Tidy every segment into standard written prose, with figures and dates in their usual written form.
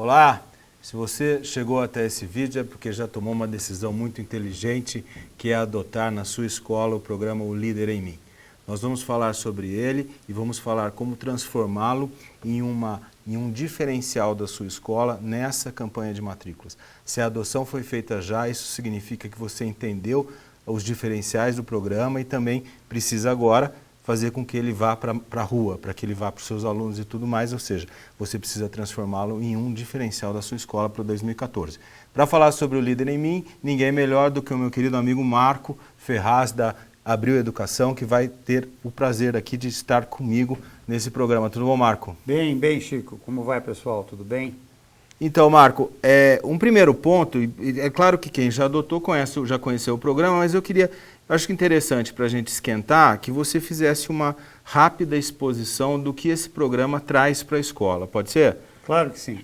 Olá! Se você chegou até esse vídeo é porque já tomou uma decisão muito inteligente, que é adotar na sua escola o programa O Líder em Mim. Nós vamos falar sobre ele e vamos falar como transformá-lo em um diferencial da sua escola nessa campanha de matrículas. Se a adoção foi feita já, isso significa que você entendeu os diferenciais do programa e também precisa agora fazer com que ele vá para a rua, para que ele vá para os seus alunos e tudo mais, ou seja, você precisa transformá-lo em um diferencial da sua escola para 2014. Para falar sobre o Líder em Mim, ninguém melhor do que o meu querido amigo Marco Ferraz, da Abril Educação, que vai ter o prazer aqui de estar comigo nesse programa. Tudo bom, Marco? Bem, Chico. Como vai, pessoal? Tudo bem? Então, Marco, um primeiro ponto, é claro que quem já adotou já conheceu o programa, mas eu acho que interessante para a gente esquentar que você fizesse uma rápida exposição do que esse programa traz para a escola. Pode ser? Claro que sim.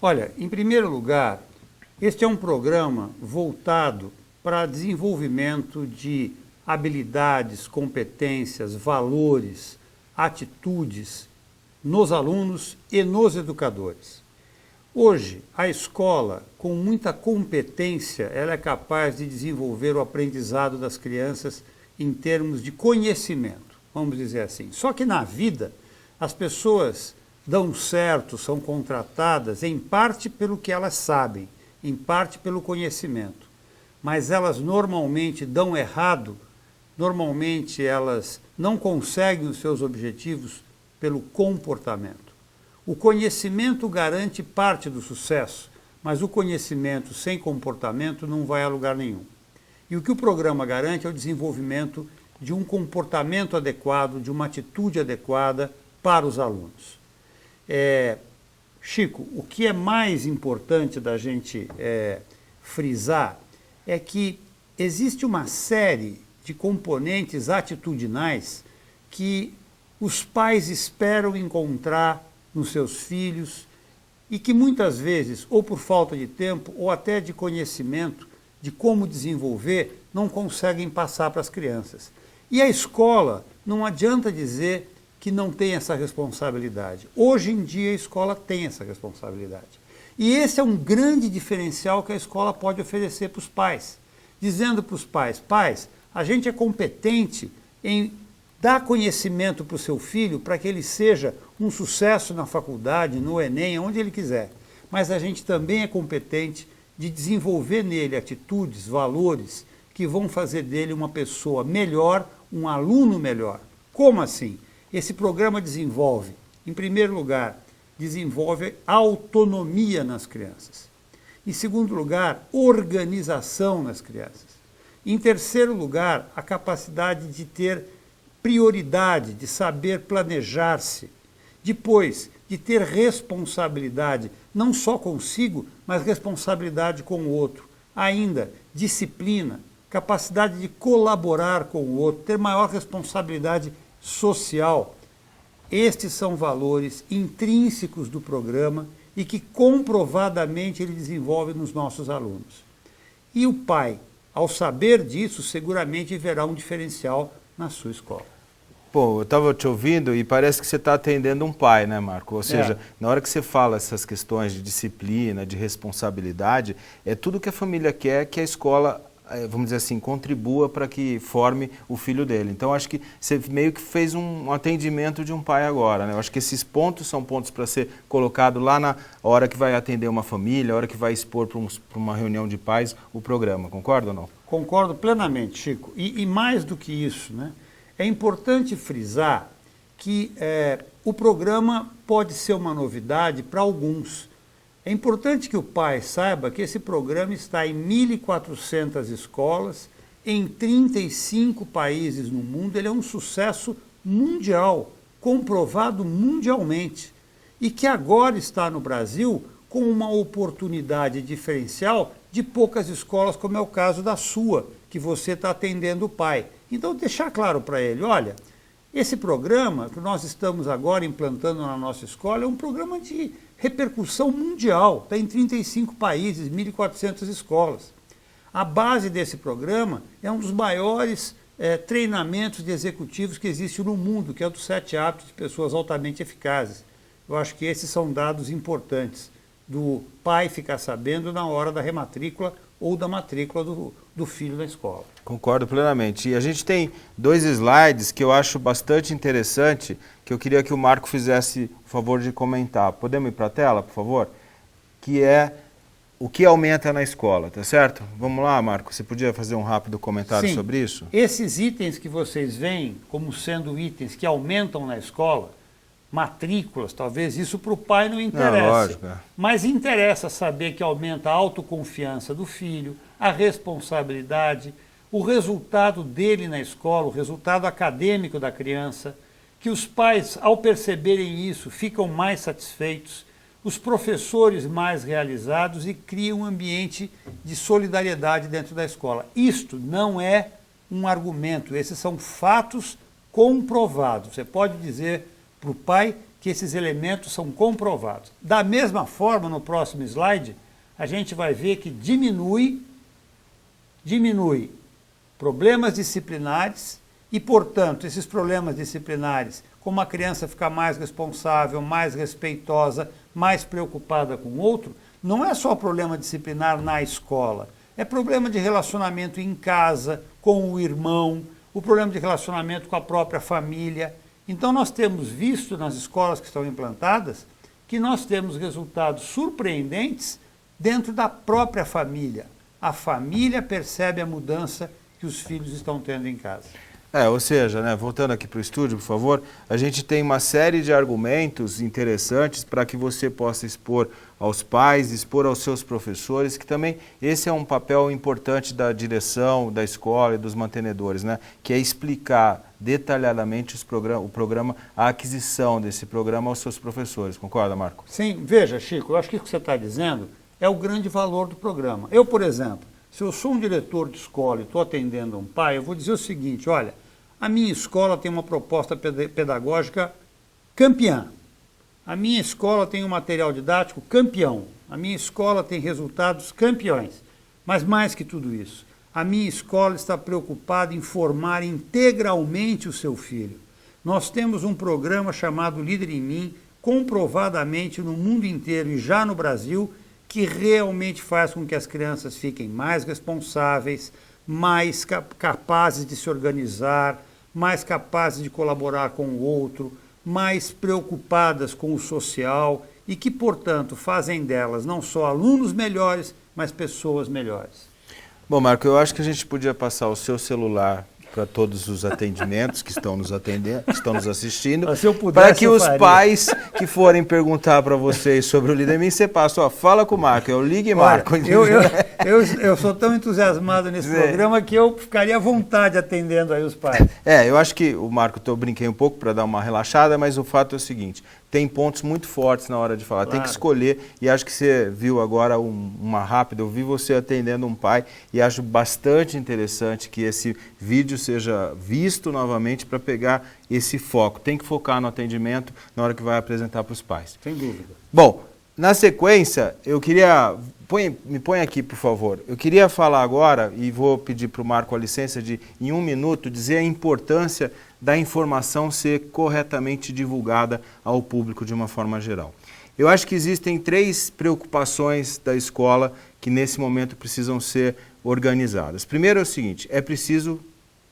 Olha, em primeiro lugar, este é um programa voltado para desenvolvimento de habilidades, competências, valores, atitudes nos alunos e nos educadores. Hoje, a escola, com muita competência, ela é capaz de desenvolver o aprendizado das crianças em termos de conhecimento, vamos dizer assim. Só que na vida, as pessoas dão certo, são contratadas, em parte pelo que elas sabem, em parte pelo conhecimento. Mas elas normalmente dão errado, normalmente elas não conseguem os seus objetivos pelo comportamento. O conhecimento garante parte do sucesso, mas o conhecimento sem comportamento não vai a lugar nenhum. E o que o programa garante é o desenvolvimento de um comportamento adequado, de uma atitude adequada para os alunos. Chico, o que é mais importante da gente frisar é que existe uma série de componentes atitudinais que os pais esperam encontrar nos seus filhos e que muitas vezes, ou por falta de tempo, ou até de conhecimento de como desenvolver, não conseguem passar para as crianças. E a escola, não adianta dizer que não tem essa responsabilidade. Hoje em dia a escola tem essa responsabilidade. E esse é um grande diferencial que a escola pode oferecer para os pais, dizendo para os pais, a gente é competente em dar conhecimento para o seu filho para que ele seja um sucesso na faculdade, no Enem, onde ele quiser. Mas a gente também é competente de desenvolver nele atitudes, valores que vão fazer dele uma pessoa melhor, um aluno melhor. Como assim? Esse programa desenvolve, em primeiro lugar, desenvolve autonomia nas crianças. Em segundo lugar, organização nas crianças. Em terceiro lugar, a capacidade de ter prioridade, de saber planejar-se. Depois, de ter responsabilidade, não só consigo, mas responsabilidade com o outro. Ainda, disciplina, capacidade de colaborar com o outro, ter maior responsabilidade social. Estes são valores intrínsecos do programa e que comprovadamente ele desenvolve nos nossos alunos. E o pai, ao saber disso, seguramente verá um diferencial na sua escola. Pô, eu estava te ouvindo e parece que você está atendendo um pai, né, Marco? Ou seja, na hora que você fala essas questões de disciplina, de responsabilidade, é tudo que a família quer que a escola, vamos dizer assim, contribua para que forme o filho dele. Então, acho que você meio que fez um atendimento de um pai agora, né? Eu acho que esses pontos são pontos para ser colocado lá na hora que vai atender uma família, a hora que vai expor para uma reunião de pais o programa. Concorda ou não? Concordo plenamente, Chico. E mais do que isso, né? É importante frisar que o programa pode ser uma novidade para alguns. É importante que o pai saiba que esse programa está em 1.400 escolas, em 35 países no mundo. Ele é um sucesso mundial, comprovado mundialmente. E que agora está no Brasil com uma oportunidade diferencial de poucas escolas, como é o caso da sua, que você está atendendo o pai. Então, deixar claro para ele, olha, esse programa que nós estamos agora implantando na nossa escola é um programa de repercussão mundial, está em 35 países, 1.400 escolas. A base desse programa é um dos maiores treinamentos de executivos que existe no mundo, que é o dos 7 hábitos de pessoas altamente eficazes. Eu acho que esses são dados importantes do pai ficar sabendo na hora da rematrícula ou da matrícula do filho na escola. Concordo plenamente. E a gente tem 2 slides que eu acho bastante interessante, que eu queria que o Marco fizesse o favor de comentar. Podemos ir para a tela, por favor? Que é o que aumenta na escola, tá certo? Vamos lá, Marco, você podia fazer um rápido comentário Sim. sobre isso? Esses itens que vocês veem como sendo itens que aumentam na escola, matrículas, talvez isso para o pai não interessa. Lógico, é. Mas interessa saber que aumenta a autoconfiança do filho, a responsabilidade, o resultado dele na escola, o resultado acadêmico da criança, que os pais, ao perceberem isso, ficam mais satisfeitos, os professores mais realizados e criam um ambiente de solidariedade dentro da escola. Isto não é um argumento, esses são fatos comprovados. Você pode dizer para o pai que esses elementos são comprovados. Da mesma forma, no próximo slide, a gente vai ver que diminui problemas disciplinares e, portanto, esses problemas disciplinares, como a criança ficar mais responsável, mais respeitosa, mais preocupada com o outro, não é só problema disciplinar na escola, é problema de relacionamento em casa, com o irmão, o problema de relacionamento com a própria família. Então nós temos visto nas escolas que estão implantadas que nós temos resultados surpreendentes dentro da própria família. A família percebe a mudança que os filhos estão tendo em casa. Ou seja, né, voltando aqui para o estúdio, por favor, a gente tem uma série de argumentos interessantes para que você possa expor aos pais, expor aos seus professores, que também esse é um papel importante da direção, da escola e dos mantenedores, né, que é explicar detalhadamente o programa, a aquisição desse programa aos seus professores. Concorda, Marco? Sim, veja, Chico, eu acho que o que você está dizendo é o grande valor do programa. Eu, por exemplo, se eu sou um diretor de escola e estou atendendo um pai, eu vou dizer o seguinte, olha, a minha escola tem uma proposta pedagógica campeã. A minha escola tem um material didático campeão. A minha escola tem resultados campeões. Mas mais que tudo isso, a minha escola está preocupada em formar integralmente o seu filho. Nós temos um programa chamado Líder em Mim, comprovadamente no mundo inteiro e já no Brasil, que realmente faz com que as crianças fiquem mais responsáveis, mais capazes de se organizar, mais capazes de colaborar com o outro, mais preocupadas com o social e que, portanto, fazem delas não só alunos melhores, mas pessoas melhores. Bom, Marco, eu acho que a gente podia passar o seu celular para todos os atendimentos que estão nos atendendo, que estão nos assistindo, para que os pais que forem perguntar para vocês sobre o Líder em Mim, você passa, fala com o Marco, eu ligue Marco. Eu sou tão entusiasmado nesse programa que eu ficaria à vontade atendendo aí os pais. Eu acho que o Marco, eu brinquei um pouco para dar uma relaxada, mas o fato é o seguinte, tem pontos muito fortes na hora de falar, claro. Tem que escolher, e acho que você viu agora uma rápida, eu vi você atendendo um pai, e acho bastante interessante que esse vídeo seja visto novamente para pegar esse foco. Tem que focar no atendimento na hora que vai apresentar para os pais. Sem dúvida. Bom, na sequência, eu queria... Me põe aqui, por favor. Eu queria falar agora, e vou pedir para o Marco a licença de, em 1 minuto, dizer a importância da informação ser corretamente divulgada ao público de uma forma geral. Eu acho que existem 3 preocupações da escola que nesse momento precisam ser organizadas. Primeiro é o seguinte, é preciso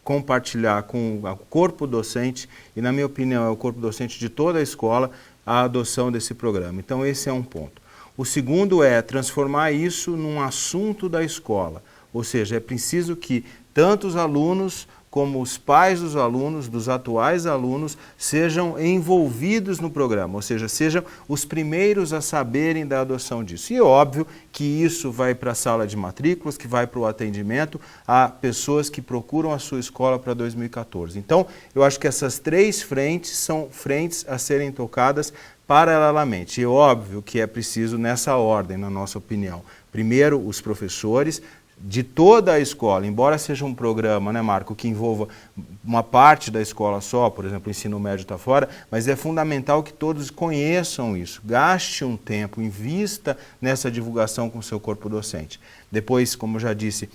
compartilhar com o corpo docente, e na minha opinião é o corpo docente de toda a escola, a adoção desse programa. Então esse é um ponto. O segundo é transformar isso num assunto da escola, ou seja, é preciso que tanto os alunos como os pais dos alunos, dos atuais alunos, sejam envolvidos no programa, ou seja, sejam os primeiros a saberem da adoção disso. E é óbvio que isso vai para a sala de matrículas, que vai para o atendimento a pessoas que procuram a sua escola para 2014. Então, eu acho que essas 3 frentes são frentes a serem tocadas paralelamente. E é óbvio que é preciso nessa ordem, na nossa opinião. Primeiro, os professores de toda a escola, embora seja um programa, né, Marco, que envolva uma parte da escola só, por exemplo, o ensino médio está fora, mas é fundamental que todos conheçam isso, gaste um tempo, invista nessa divulgação com o seu corpo docente. Depois, como eu já disse,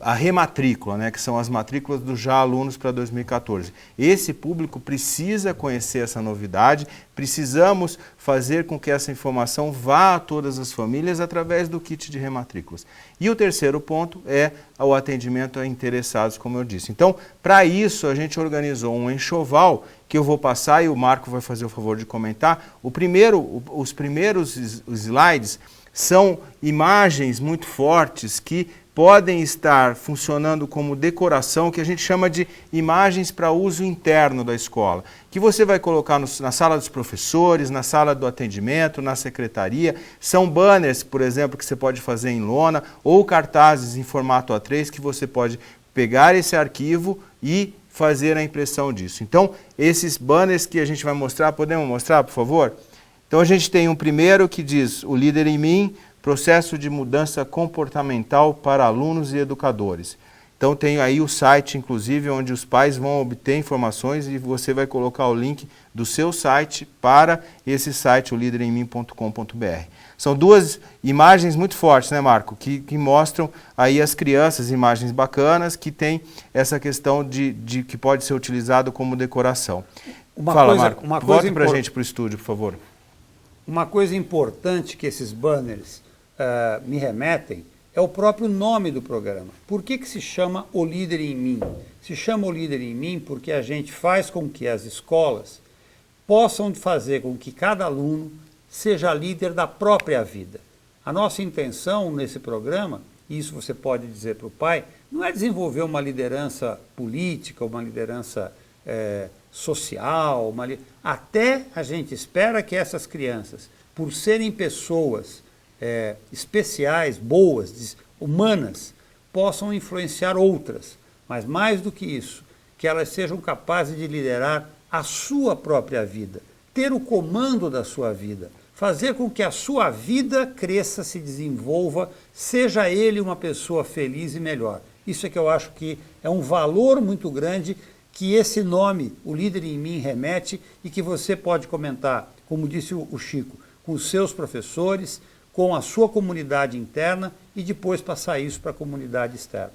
a rematrícula, né, que são as matrículas dos já alunos para 2014. Esse público precisa conhecer essa novidade, precisamos fazer com que essa informação vá a todas as famílias através do kit de rematrículas. E o terceiro ponto é o atendimento a interessados, como eu disse. Então, para isso, a gente organizou um enxoval que eu vou passar e o Marco vai fazer o favor de comentar. Os primeiros slides são imagens muito fortes que podem estar funcionando como decoração, que a gente chama de imagens para uso interno da escola, que você vai colocar na sala dos professores, na sala do atendimento, na secretaria. São banners, por exemplo, que você pode fazer em lona, ou cartazes em formato A3 que você pode pegar esse arquivo e fazer a impressão disso. Então, esses banners que a gente vai mostrar, podemos mostrar, por favor? Então, a gente tem um primeiro que diz: o Líder em Mim, processo de mudança comportamental para alunos e educadores. Então, tem aí o site, inclusive, onde os pais vão obter informações e você vai colocar o link do seu site para esse site, o lideremmim.com.br. São duas imagens muito fortes, né, Marco? Que mostram aí as crianças, imagens bacanas, que tem essa questão de que pode ser utilizado como decoração. Fala, Marco. Volte para a gente, para o estúdio, por favor. Uma coisa importante que esses banners me remetem é o próprio nome do programa. Por que se chama O Líder em Mim? Se chama O Líder em Mim porque a gente faz com que as escolas possam fazer com que cada aluno seja líder da própria vida. A nossa intenção nesse programa, e isso você pode dizer para o pai, não é desenvolver uma liderança política, uma liderança social, até a gente espera que essas crianças, por serem pessoas especiais, boas, humanas, possam influenciar outras, mas mais do que isso, que elas sejam capazes de liderar a sua própria vida, ter o comando da sua vida, fazer com que a sua vida cresça, se desenvolva, seja ele uma pessoa feliz e melhor. Isso é que eu acho que é um valor muito grande que esse nome, O Líder em Mim, remete, e que você pode comentar, como disse o Chico, com os seus professores, com a sua comunidade interna e depois passar isso para a comunidade externa.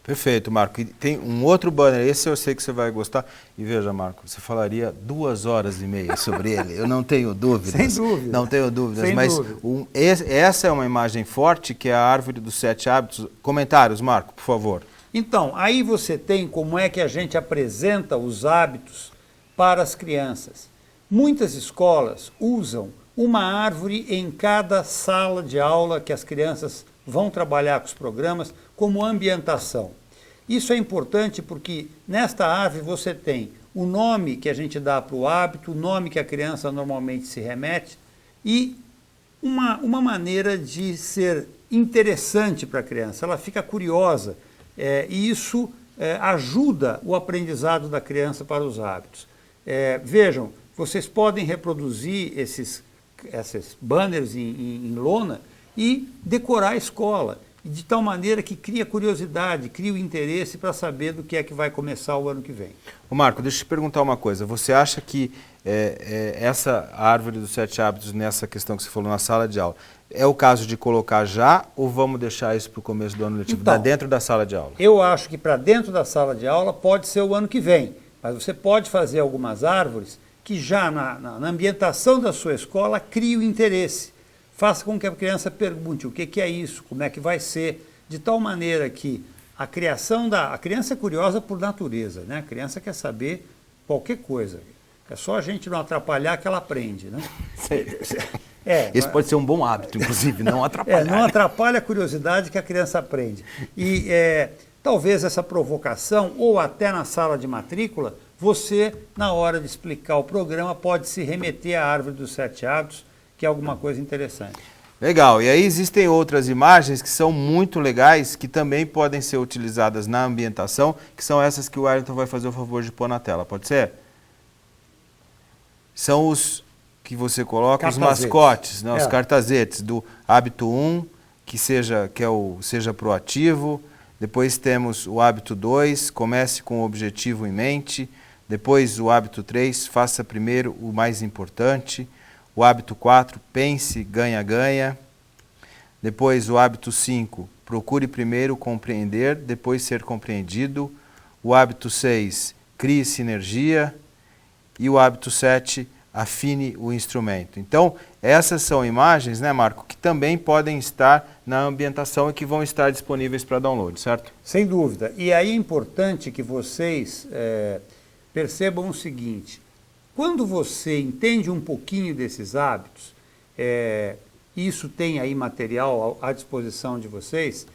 Perfeito, Marco. E tem um outro banner, esse eu sei que você vai gostar. E veja, Marco, você falaria 2h30 sobre ele, eu não tenho dúvidas. Sem dúvida. Não tenho dúvidas, Sem mas dúvida. Essa é uma imagem forte, que é a árvore dos 7 hábitos. Comentários, Marco, por favor. Então, aí você tem como é que a gente apresenta os hábitos para as crianças. Muitas escolas usam uma árvore em cada sala de aula que as crianças vão trabalhar com os programas como ambientação. Isso é importante porque nesta árvore você tem o nome que a gente dá para o hábito, o nome que a criança normalmente se remete e uma maneira de ser interessante para a criança. Ela fica curiosa e isso ajuda o aprendizado da criança para os hábitos. Vejam, vocês podem reproduzir esses banners em lona e decorar a escola, de tal maneira que cria curiosidade, cria o interesse para saber do que é que vai começar o ano que vem. Ô Marco, deixa eu te perguntar uma coisa. Você acha que essa árvore dos 7 hábitos, nessa questão que você falou na sala de aula, é o caso de colocar já ou vamos deixar isso para o começo do ano letivo, então, dentro da sala de aula? Eu acho que para dentro da sala de aula pode ser o ano que vem, mas você pode fazer algumas árvores que já na ambientação da sua escola crie o interesse. Faça com que a criança pergunte o que é isso, como é que vai ser, de tal maneira que a criança é curiosa por natureza, né? A criança quer saber qualquer coisa. É só a gente não atrapalhar que ela aprende, né? Esse pode ser um bom hábito, inclusive, não atrapalhar. Não atrapalha a curiosidade que a criança aprende. E talvez essa provocação, ou até na sala de matrícula, você, na hora de explicar o programa, pode se remeter à árvore dos 7 hábitos, que é alguma coisa interessante. Legal. E aí existem outras imagens que são muito legais, que também podem ser utilizadas na ambientação, que são essas que o Wellington vai fazer o favor de pôr na tela. Pode ser? São os que você coloca, os mascotes, né, os cartazetes do hábito 1, que seja proativo. Depois temos o hábito 2, comece com o objetivo em mente. Depois o hábito 3, faça primeiro o mais importante. O hábito 4, pense, ganha, ganha. Depois o hábito 5, procure primeiro compreender, depois ser compreendido. O hábito 6, crie sinergia. E o hábito 7, afine o instrumento. Então, essas são imagens, né, Marco, que também podem estar na ambientação e que vão estar disponíveis para download, certo? Sem dúvida. E aí é importante que vocês percebam o seguinte: quando você entende um pouquinho desses hábitos, isso tem aí material à disposição de vocês,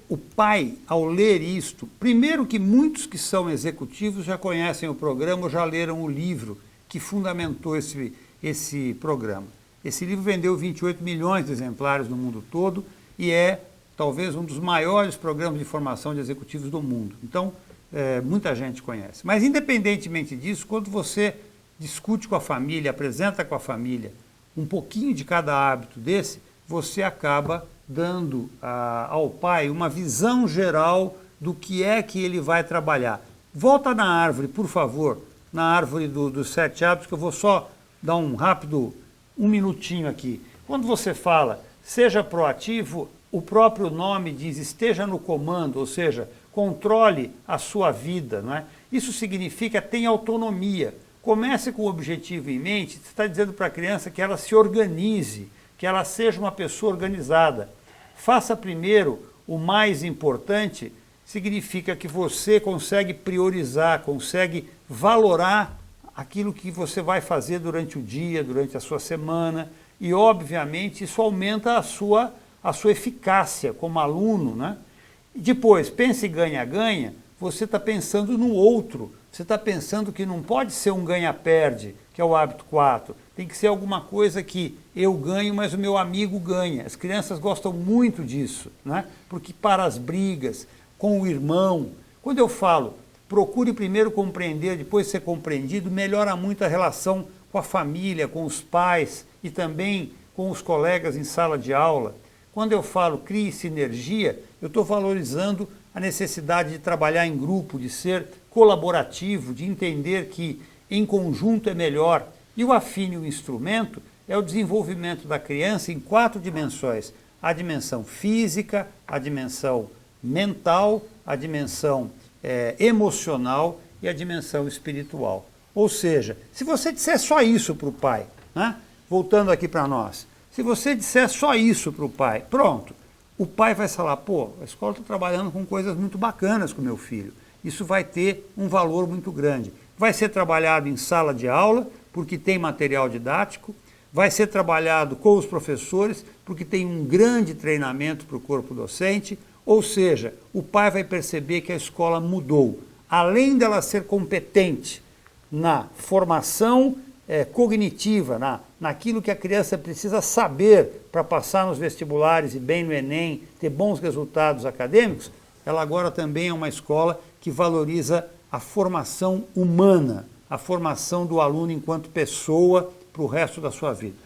o pai, ao ler isto, primeiro que muitos que são executivos já conhecem o programa ou já leram o livro que fundamentou esse programa. Esse livro vendeu 28 milhões de exemplares no mundo todo e é talvez um dos maiores programas de formação de executivos do mundo. Então, muita gente conhece. Mas, independentemente disso, quando você discute com a família, apresenta com a família um pouquinho de cada hábito desse, você acaba dando ao pai uma visão geral do que é que ele vai trabalhar. Volta na árvore, por favor, na árvore dos 7 hábitos, que eu vou só dar um minutinho aqui. Quando você fala, seja proativo, o próprio nome diz, esteja no comando, ou seja, controle a sua vida, não é? Isso significa tenha autonomia. Comece com o objetivo em mente, você está dizendo para a criança que ela se organize, que ela seja uma pessoa organizada. Faça primeiro o mais importante, significa que você consegue priorizar, consegue valorar aquilo que você vai fazer durante o dia, durante a sua semana, e obviamente isso aumenta a sua eficácia como aluno, né? Depois, pense ganha-ganha, você está pensando no outro, você está pensando que não pode ser um ganha-perde, que é o hábito 4, tem que ser alguma coisa que eu ganho, mas o meu amigo ganha. As crianças gostam muito disso, né? Porque para as brigas, com o irmão, quando eu falo, procure primeiro compreender, depois ser compreendido, melhora muito a relação com a família, com os pais e também com os colegas em sala de aula. Quando eu falo crie sinergia, eu estou valorizando a necessidade de trabalhar em grupo, de ser colaborativo, de entender que em conjunto é melhor. E o afine o instrumento é o desenvolvimento da criança em 4 dimensões. A dimensão física, a dimensão mental, a dimensão emocional e a dimensão espiritual. Ou seja, se você disser só isso para o pai, né? Voltando aqui para nós, se você disser só isso para o pai, pronto, o pai vai falar, pô, a escola está trabalhando com coisas muito bacanas com o meu filho, isso vai ter um valor muito grande. Vai ser trabalhado em sala de aula, porque tem material didático, vai ser trabalhado com os professores, porque tem um grande treinamento para o corpo docente, ou seja, o pai vai perceber que a escola mudou. Além dela ser competente na formação cognitiva, naquilo que a criança precisa saber para passar nos vestibulares e bem no Enem, ter bons resultados acadêmicos, ela agora também é uma escola que valoriza a formação humana, a formação do aluno enquanto pessoa para o resto da sua vida.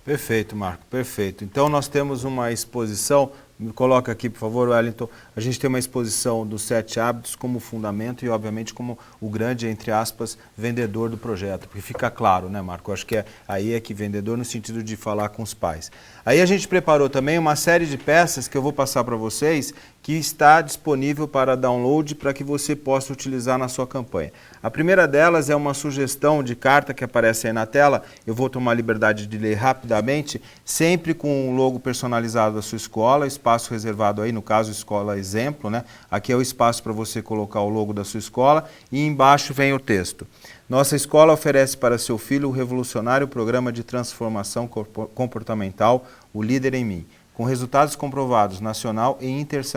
Perfeito, Marco, perfeito. Então nós temos uma exposição, me coloca aqui por favor, Wellington, a gente tem uma exposição dos 7 hábitos como fundamento e obviamente como o grande, entre aspas, vendedor do projeto, porque fica claro, né, Marco? Eu acho que aí é que vendedor no sentido de falar com os pais. Aí a gente preparou também uma série de peças que eu vou passar para vocês, que está disponível para download para que você possa utilizar na sua campanha. A primeira delas é uma sugestão de carta que aparece aí na tela, eu vou tomar a liberdade de ler rapidamente, sempre com o logo personalizado da sua escola, espaço reservado aí, no caso escola exemplo, né? Aqui é o espaço para você colocar o logo da sua escola e embaixo vem o texto. Nossa escola oferece para seu filho o revolucionário programa de transformação comportamental, o Líder em Mim. Com resultados comprovados nacional e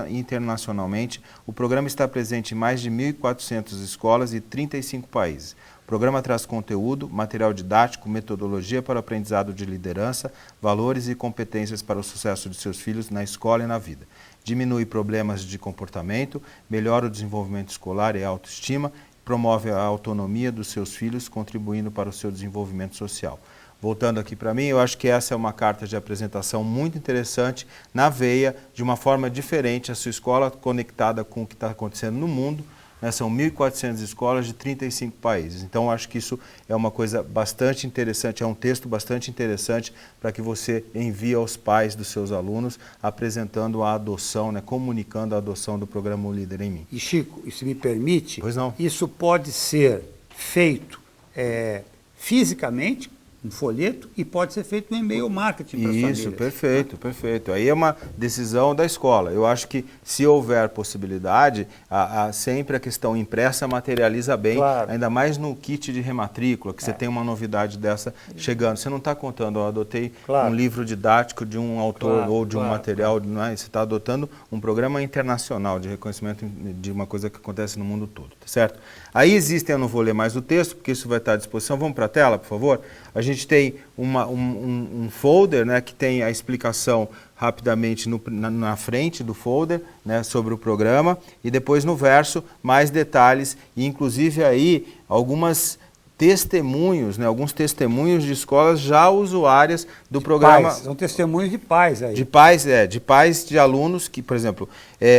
internacionalmente, o programa está presente em mais de 1.400 escolas e 35 países. O programa traz conteúdo, material didático, metodologia para o aprendizado de liderança, valores e competências para o sucesso de seus filhos na escola e na vida. Diminui problemas de comportamento, melhora o desenvolvimento escolar e a autoestima, promove a autonomia dos seus filhos, contribuindo para o seu desenvolvimento social. Voltando aqui para mim, eu acho que essa é uma carta de apresentação muito interessante, na veia, de uma forma diferente, a sua escola conectada com o que está acontecendo no mundo, né? São 1.400 escolas de 35 países. Então, acho que isso é uma coisa bastante interessante, é um texto bastante interessante para que você envie aos pais dos seus alunos, apresentando a adoção, né? Comunicando a adoção do programa O Líder em Mim. E Chico, e se me permite, Pois não. isso pode ser feito fisicamente, um folheto, e pode ser feito no e-mail marketing para as famílias. Isso, perfeito, perfeito. Aí é uma decisão da escola. Eu acho que se houver possibilidade, sempre a questão impressa materializa bem, Claro. ainda mais no kit de rematrícula, que você tem uma novidade dessa chegando. Você não está contando, eu adotei um livro didático de um autor ou de um material, não é? Você está adotando um programa internacional de reconhecimento de uma coisa que acontece no mundo todo, tá certo? Aí existem, eu não vou ler mais o texto, porque isso vai estar à disposição. Vamos para a tela, por favor? A gente tem um folder, né, que tem a explicação rapidamente na frente do folder, né, sobre o programa, e depois no verso mais detalhes, e inclusive aí alguns testemunhos de escolas já usuárias do programa. Pais, são testemunhos de pais aí. De pais de alunos que, por exemplo,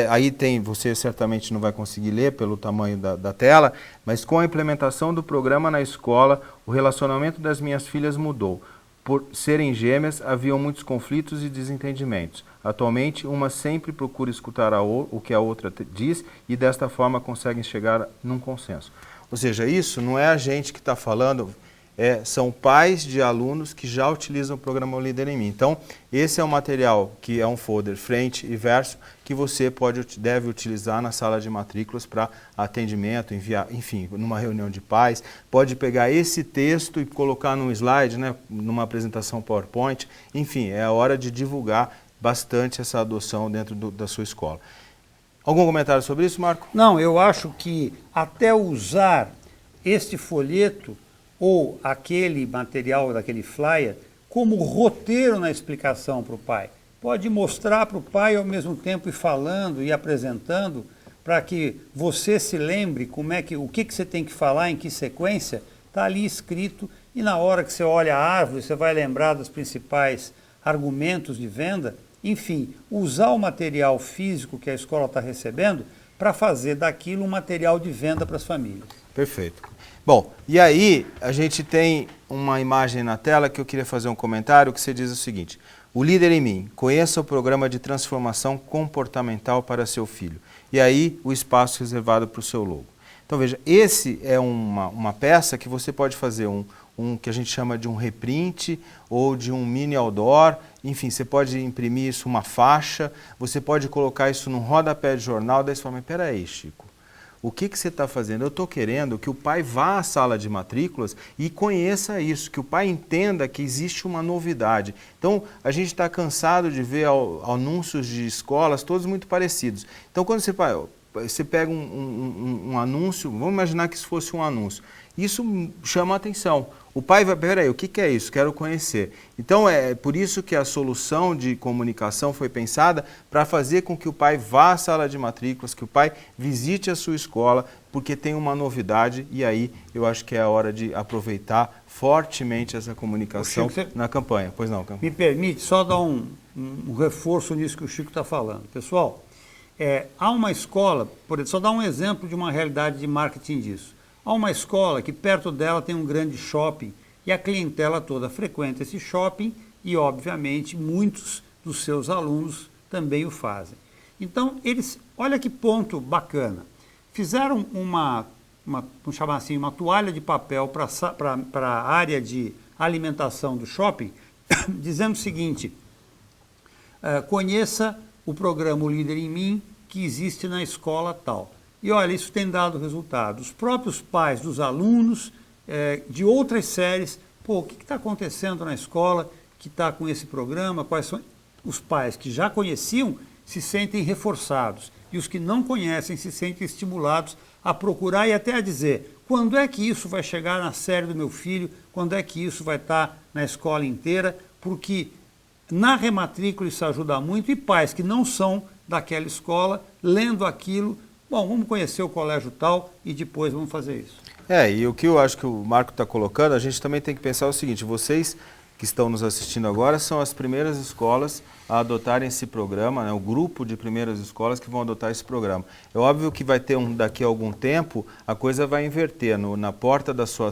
aí tem, você certamente não vai conseguir ler pelo tamanho da tela, mas com a implementação do programa na escola, o relacionamento das minhas filhas mudou. Por serem gêmeas, haviam muitos conflitos e desentendimentos. Atualmente, uma sempre procura escutar o que a outra diz e desta forma conseguem chegar num consenso. Ou seja, isso não é a gente que está falando, são pais de alunos que já utilizam o programa O Líder em Mim. Então, esse é um material que é um folder frente e verso que você deve utilizar na sala de matrículas para atendimento, enviar, enfim, numa reunião de pais. Pode pegar esse texto e colocar num slide, né, numa apresentação PowerPoint. Enfim, é a hora de divulgar bastante essa adoção dentro da sua escola. Algum comentário sobre isso, Marco? Não, eu acho que até usar este folheto ou aquele material daquele flyer como roteiro na explicação para o pai. Pode mostrar para o pai ao mesmo tempo ir falando e apresentando para que você se lembre o que você tem que falar, em que sequência, está ali escrito e na hora que você olha a árvore você vai lembrar dos principais argumentos de venda. Enfim, usar o material físico que a escola está recebendo para fazer daquilo um material de venda para as famílias. Perfeito. Bom, e aí a gente tem uma imagem na tela que eu queria fazer um comentário que você diz o seguinte: O Líder em Mim, conheça o programa de transformação comportamental para seu filho. E aí o espaço reservado para o seu logo. Então veja, esse é uma peça que você pode fazer um que a gente chama de um reprint ou de um mini outdoor. Enfim, você pode imprimir isso, uma faixa, você pode colocar isso num rodapé de jornal, daí você fala, mas peraí, Chico, o que você está fazendo? Eu estou querendo que o pai vá à sala de matrículas e conheça isso, que o pai entenda que existe uma novidade. Então, a gente está cansado de ver anúncios de escolas todos muito parecidos. Então, quando você pega um anúncio, vamos imaginar que isso fosse um anúncio, isso chama a atenção. O pai vai, peraí, o que é isso? Quero conhecer. Então, é por isso que a solução de comunicação foi pensada para fazer com que o pai vá à sala de matrículas, que o pai visite a sua escola, porque tem uma novidade e aí eu acho que é a hora de aproveitar fortemente essa comunicação na campanha. Pois não, me permite só dar um reforço nisso que o Chico está falando. Pessoal, há uma escola, só dar um exemplo de uma realidade de marketing disso. Há uma escola que perto dela tem um grande shopping e a clientela toda frequenta esse shopping e, obviamente, muitos dos seus alunos também o fazem. Então, olha que ponto bacana, fizeram vamos chamar assim, uma toalha de papel para a área de alimentação do shopping, dizendo o seguinte, conheça o programa O Líder em Mim, que existe na escola tal. E olha, isso tem dado resultado. Os próprios pais dos alunos de outras séries, o que está acontecendo na escola que está com esse programa? Quais são os pais que já conheciam se sentem reforçados e os que não conhecem se sentem estimulados a procurar e até a dizer quando é que isso vai chegar na série do meu filho, quando é que isso vai estar na escola inteira, porque na rematrícula isso ajuda muito e pais que não são daquela escola, lendo aquilo, bom, vamos conhecer o colégio tal e depois vamos fazer isso. E o que eu acho que o Marco está colocando, a gente também tem que pensar o seguinte, vocês que estão nos assistindo agora são as primeiras escolas a adotarem esse programa, né, o grupo de primeiras escolas que vão adotar esse programa. É óbvio que vai ter daqui a algum tempo, a coisa vai inverter. Na porta da sua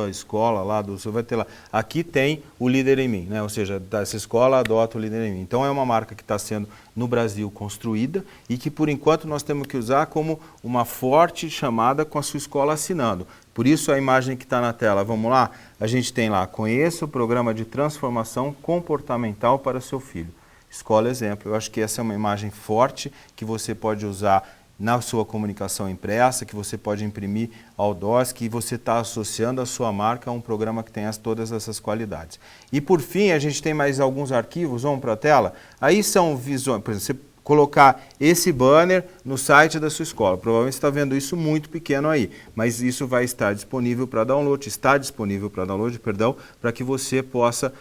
escola, lá, você vai ter lá, aqui tem o Líder em Mim, né, ou seja, essa escola adota o Líder em Mim. Então é uma marca que está sendo no Brasil construída e que por enquanto nós temos que usar como uma forte chamada com a sua escola assinando. Por isso a imagem que está na tela, vamos lá? A gente tem lá, conheça o programa de transformação comportamental para seu filho. Escola Exemplo. Eu acho que essa é uma imagem forte que você pode usar na sua comunicação impressa, que você pode imprimir outdoors, que você está associando a sua marca a um programa que tem todas essas qualidades. E por fim, a gente tem mais alguns arquivos, vamos para a tela? Aí são visões, por exemplo, você colocar esse banner no site da sua escola. Provavelmente você está vendo isso muito pequeno aí, mas isso vai estar disponível para download, para que você possa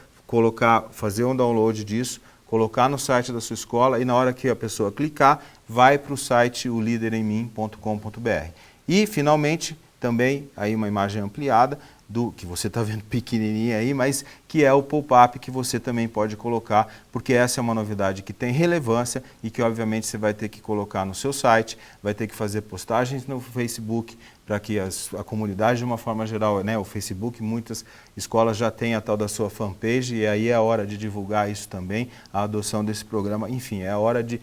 fazer um download disso, colocar no site da sua escola e na hora que a pessoa clicar, vai para o site olideremmim.com.br. E, finalmente, também aí uma imagem ampliada, do que você está vendo pequenininha aí, mas que é o pop-up que você também pode colocar, porque essa é uma novidade que tem relevância e que obviamente você vai ter que colocar no seu site, vai ter que fazer postagens no Facebook, para que a comunidade de uma forma geral, né, o Facebook, muitas escolas já têm a tal da sua fanpage e aí é a hora de divulgar isso também, a adoção desse programa, enfim, é a hora de,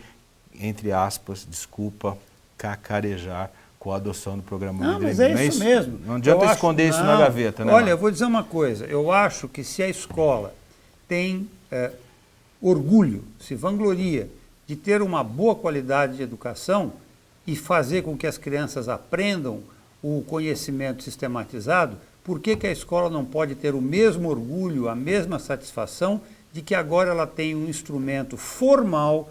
entre aspas, desculpa, cacarejar com a adoção do programa Não, mas é isso mesmo. Não adianta esconder isso na gaveta, né? Olha, eu vou dizer uma coisa. Eu acho que se a escola tem orgulho, se vangloria de ter uma boa qualidade de educação e fazer com que as crianças aprendam o conhecimento sistematizado, por que a escola não pode ter o mesmo orgulho, a mesma satisfação de que agora ela tem um instrumento formal,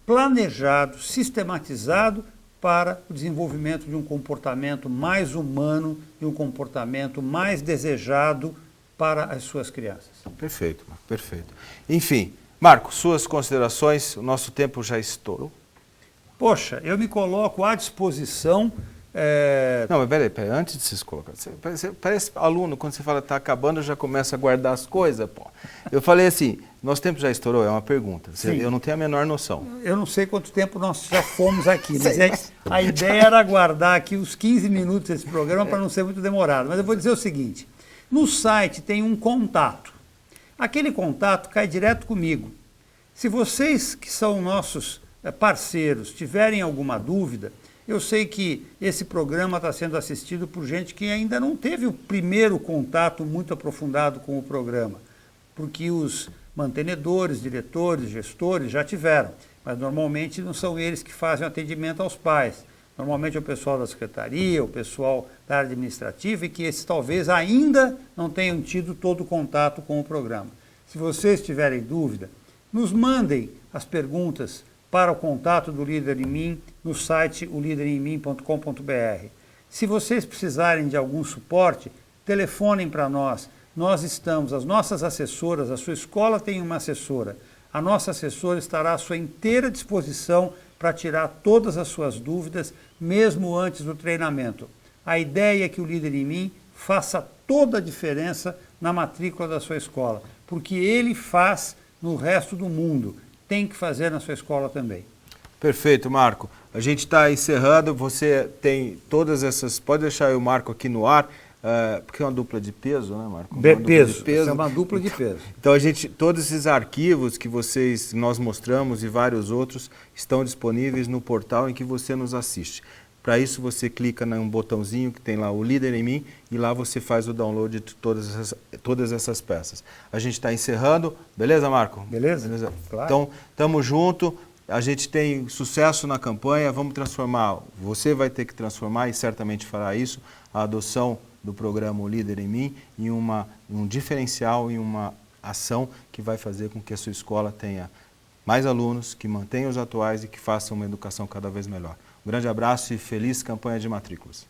planejado, sistematizado, para o desenvolvimento de um comportamento mais humano, de um comportamento mais desejado para as suas crianças. Perfeito, Marco, perfeito. Enfim, Marco, suas considerações, o nosso tempo já estourou. Poxa, eu me coloco à disposição. Não, mas peraí, antes de se colocar, parece aluno, quando você fala está acabando, já começa a guardar as coisas, pô. Eu falei assim, nosso tempo já estourou, é uma pergunta, eu não tenho a menor noção. Eu não sei quanto tempo nós já fomos aqui, mas a ideia era guardar aqui os 15 minutos desse programa para não ser muito demorado. Mas eu vou dizer o seguinte, no site tem um contato, aquele contato cai direto comigo. Se vocês que são nossos parceiros tiverem alguma dúvida, eu sei que esse programa está sendo assistido por gente que ainda não teve o primeiro contato muito aprofundado com o programa, porque os mantenedores, diretores, gestores já tiveram, mas normalmente não são eles que fazem o atendimento aos pais. Normalmente é o pessoal da secretaria, o pessoal da área administrativa e que esses talvez ainda não tenham tido todo o contato com o programa. Se vocês tiverem dúvida, nos mandem as perguntas para o contato do Líder em Mim no site olideremmim.com.br. Se vocês precisarem de algum suporte, telefonem para nós. Nós estamos, as nossas assessoras, a sua escola tem uma assessora. A nossa assessora estará à sua inteira disposição para tirar todas as suas dúvidas, mesmo antes do treinamento. A ideia é que o Líder em Mim faça toda a diferença na matrícula da sua escola, porque ele faz no resto do mundo. Tem que fazer na sua escola também. Perfeito, Marco. A gente está encerrando, você tem todas essas... Pode deixar aí o Marco aqui no ar, porque é uma dupla de peso, né, Marco? Peso. Isso é uma dupla de peso. Então, todos esses arquivos que nós mostramos e vários outros estão disponíveis no portal em que você nos assiste. Para isso, você clica num botãozinho que tem lá o Líder em Mim e lá você faz o download de todas essas peças. A gente está encerrando. Beleza, Marco? Beleza? Claro. Então, estamos juntos. A gente tem sucesso na campanha. Vamos transformar. Você vai ter que transformar e certamente fará isso. A adoção do programa O Líder em Mim em um diferencial, em uma ação que vai fazer com que a sua escola tenha mais alunos, que mantenha os atuais e que faça uma educação cada vez melhor. Um grande abraço e feliz campanha de matrículas.